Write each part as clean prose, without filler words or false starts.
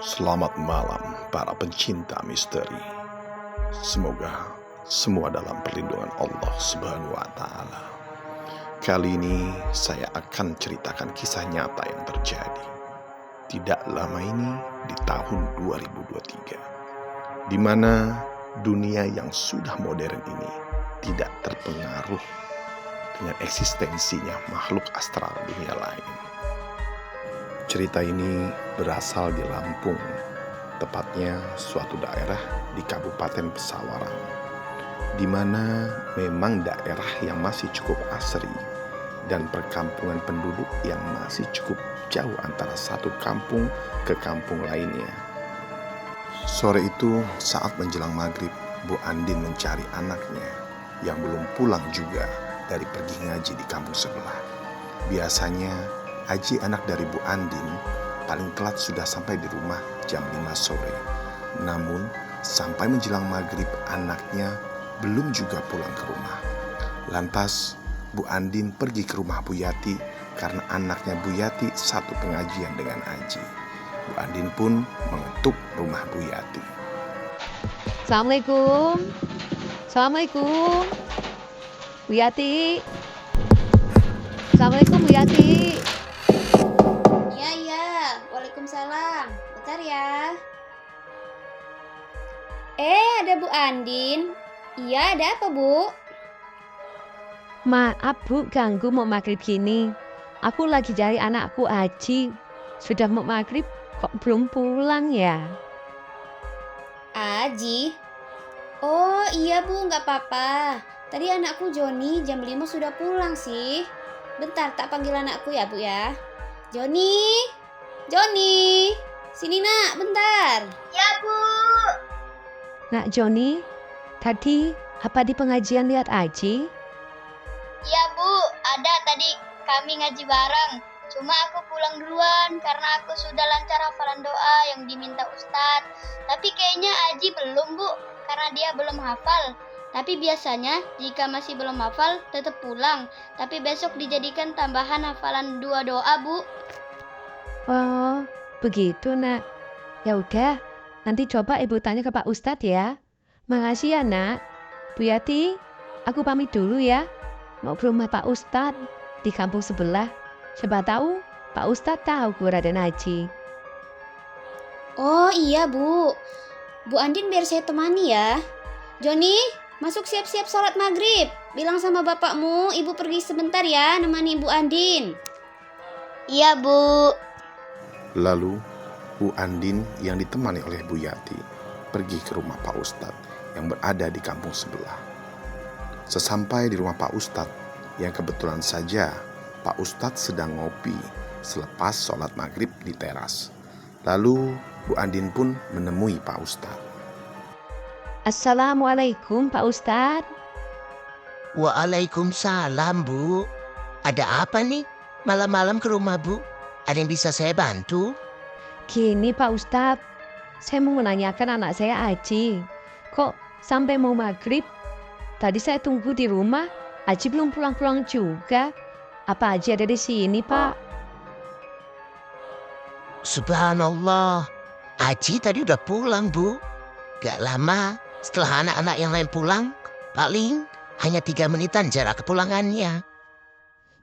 Selamat malam para pencinta misteri. Semoga semua dalam perlindungan Allah Subhanahu wa Ta'ala. Kali ini saya akan ceritakan kisah nyata yang terjadi tidak lama ini di tahun 2023, di mana dunia yang sudah modern ini tidak terpengaruh dengan eksistensinya makhluk astral dunia lain. Cerita ini berasal di Lampung, tepatnya suatu daerah di Kabupaten Pesawaran, di mana memang daerah yang masih cukup asri dan perkampungan penduduk yang masih cukup jauh antara satu kampung ke kampung lainnya. Sore itu saat menjelang maghrib, Bu Andin mencari anaknya yang belum pulang juga dari pergi ngaji di kampung sebelah. Biasanya Aji, anak dari Bu Andin, paling telat sudah sampai di rumah jam 5 sore. Namun sampai menjelang maghrib anaknya belum juga pulang ke rumah. Lantas Bu Andin pergi ke rumah Bu Yati karena anaknya Bu Yati satu pengajian dengan Aji. Bu Andin pun mengetuk rumah Bu Yati. Assalamualaikum. Assalamualaikum. Bu Yati. Assalamualaikum Bu Yati. Iya. Waalaikumsalam. Bentar ya. Ada Bu Andin. Iya, ada apa, Bu? Maaf Bu, ganggu mau maghrib gini. Aku lagi cari anakku Aji. Sudah mau maghrib kok belum pulang ya? Aji? Oh iya Bu, nggak apa-apa. Tadi anakku Joni jam 5 sudah pulang sih. Bentar, tak panggil anakku ya Bu ya. Joni, sini nak, bentar. Ya Bu. Nak Joni, tadi apa di pengajian lihat Aji? Iya Bu, ada tadi kami ngaji bareng. Cuma aku pulang duluan karena aku sudah lancar hafalan doa yang diminta Ustadz. Tapi kayaknya Aji belum Bu, karena dia belum hafal. Tapi biasanya jika masih belum hafal tetap pulang. Tapi besok dijadikan tambahan hafalan 2 doa Bu. Oh, begitu nak. Ya udah, nanti coba Ibu tanya ke Pak Ustadz ya. Makasih ya nak. Bu Yati, aku pamit dulu ya. Mau ke rumah Pak Ustadz di kampung sebelah. Siapa tahu Pak Ustadz tahu Raden Aji. Oh iya Bu. Bu Andin biar saya temani ya. Joni, masuk siap-siap sholat maghrib. Bilang sama bapakmu, ibu pergi sebentar ya, nemani Bu Andin. Iya Bu. Lalu Bu Andin yang ditemani oleh Bu Yati pergi ke rumah Pak Ustadz yang berada di kampung sebelah. Sesampai di rumah Pak Ustadz, yang kebetulan saja Pak Ustadz sedang ngopi selepas sholat maghrib di teras. Lalu Bu Andin pun menemui Pak Ustadz. Assalamualaikum Pak Ustadz. Waalaikumsalam Bu. Ada apa nih? Malam-malam ke rumah Bu? Ada yang bisa saya bantu? Gini Pak Ustadz, saya mau menanyakan anak saya Aji. Kok sampai mau maghrib? Tadi saya tunggu di rumah, Aji belum pulang-pulang juga. Apa Aji ada di sini Pak? Subhanallah. Aji tadi udah pulang Bu. Gak lama setelah anak-anak yang lain pulang. Paling hanya 3 menitan jarak kepulangannya.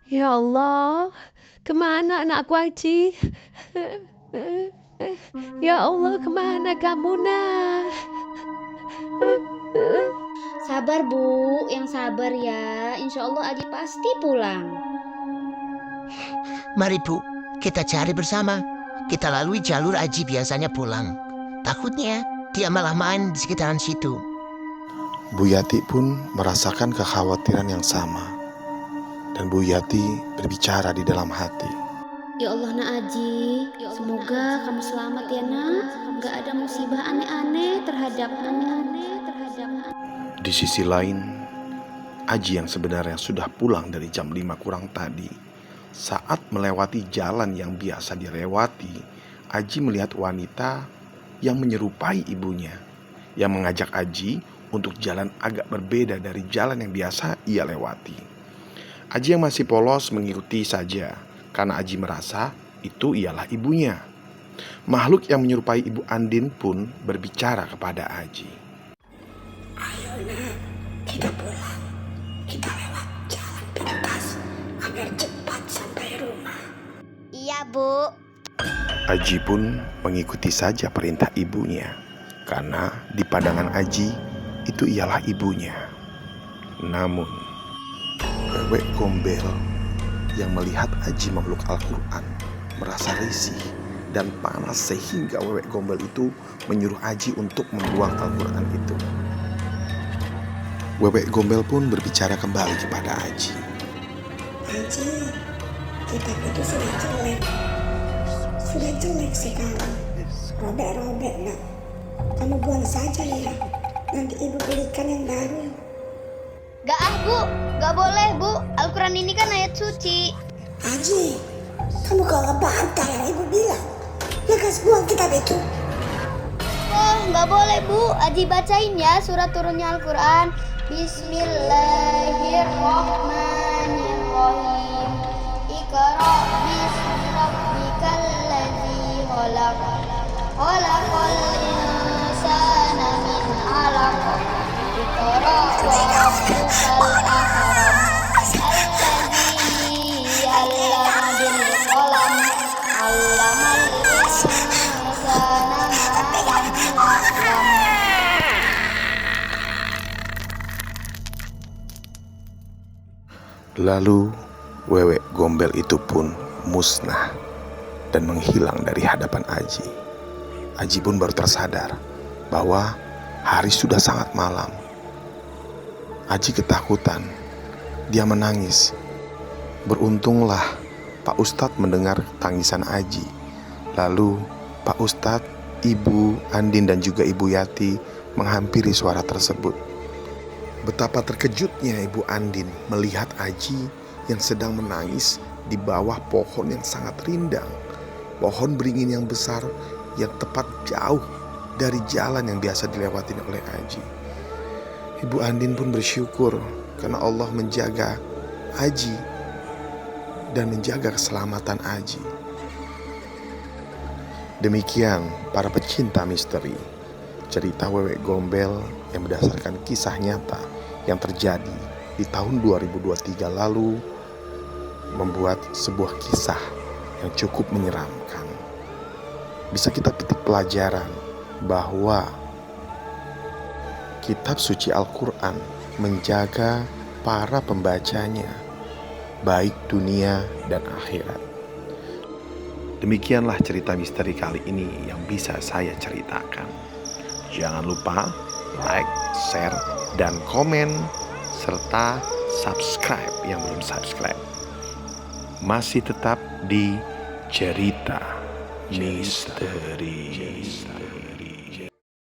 Ya Allah, kemana anakku Aji? Ya Allah, kemana kamu nak? Sabar Bu, yang sabar ya. Insya Allah Aji pasti pulang. Mari Bu, kita cari bersama. Kita lalui jalur Aji biasanya pulang. Takutnya dia malah main di sekitaran situ. Bu Yati pun merasakan kekhawatiran yang sama. Dan Bu Yati berbicara di dalam hati. Ya Allah nak Aji, semoga kamu selamat ya nak. Gak ada musibah aneh-aneh terhadapmu. Di sisi lain, Aji yang sebenarnya sudah pulang dari jam 5 kurang tadi, saat melewati jalan yang biasa dilewati, Aji melihat wanita yang menyerupai ibunya, yang mengajak Aji untuk jalan agak berbeda dari jalan yang biasa ia lewati. Aji yang masih polos mengikuti saja, karena Aji merasa itu ialah ibunya. Makhluk yang menyerupai Ibu Andin pun berbicara kepada Aji. Ayo nak, kita pulang. Kita lewat jalan pintas agar cepat sampai rumah. Iya, Bu. Aji pun mengikuti saja perintah ibunya, karena di pandangan Aji itu ialah ibunya. Namun, Wewek Gombel yang melihat Aji memeluk Al-Quran merasa risih dan panas sehingga Wewek Gombel itu menyuruh Aji untuk membuang Al-Quran itu. Wewek Gombel pun berbicara kembali kepada Aji. Aji, kita itu sudah jelek. Sudah jelek sekarang. Robek-robek nak. Kamu buang saja ya. Nanti ibu belikan yang baru. Gak ah Bu, gak boleh Bu. Al-Quran ini kan ayat suci. Aji, kamu kalau bantah yang ibu bilang. Lekas buang kitab itu. Oh, gak boleh Bu. Aji bacain ya surat turunnya Al-Quran. Bismillahirrahmanirrahim. Iqra bismi rabbikal ladzi khalaq. Khalaqal insana min 'alaq. Iqra wa rabbukal akram. Alladzi 'allama bil qalam. 'Allamal insana ma lam ya'lam. Lalu Wewek Gombel itu pun musnah dan menghilang dari hadapan Aji. Aji pun baru tersadar bahwa hari sudah sangat malam. Aji ketakutan, dia menangis. Beruntunglah Pak Ustadz mendengar tangisan Aji. Lalu Pak Ustadz, Ibu Andin dan juga Ibu Yati menghampiri suara tersebut. Betapa terkejutnya Ibu Andin melihat Aji yang sedang menangis di bawah pohon yang sangat rindang. Pohon beringin yang besar yang tepat jauh dari jalan yang biasa dilewati oleh Aji. Ibu Andin pun bersyukur karena Allah menjaga Aji dan menjaga keselamatan Aji. Demikian para pecinta misteri, cerita Wewek Gombel yang berdasarkan kisah nyata yang terjadi di tahun 2023 lalu membuat sebuah kisah yang cukup menyeramkan. Bisa kita petik pelajaran bahwa kitab suci Al-Quran menjaga para pembacanya baik dunia dan akhirat. Demikianlah cerita misteri kali ini yang bisa saya ceritakan. Jangan lupa like, share, dan komen, serta subscribe yang belum subscribe. Masih tetap di cerita misteri.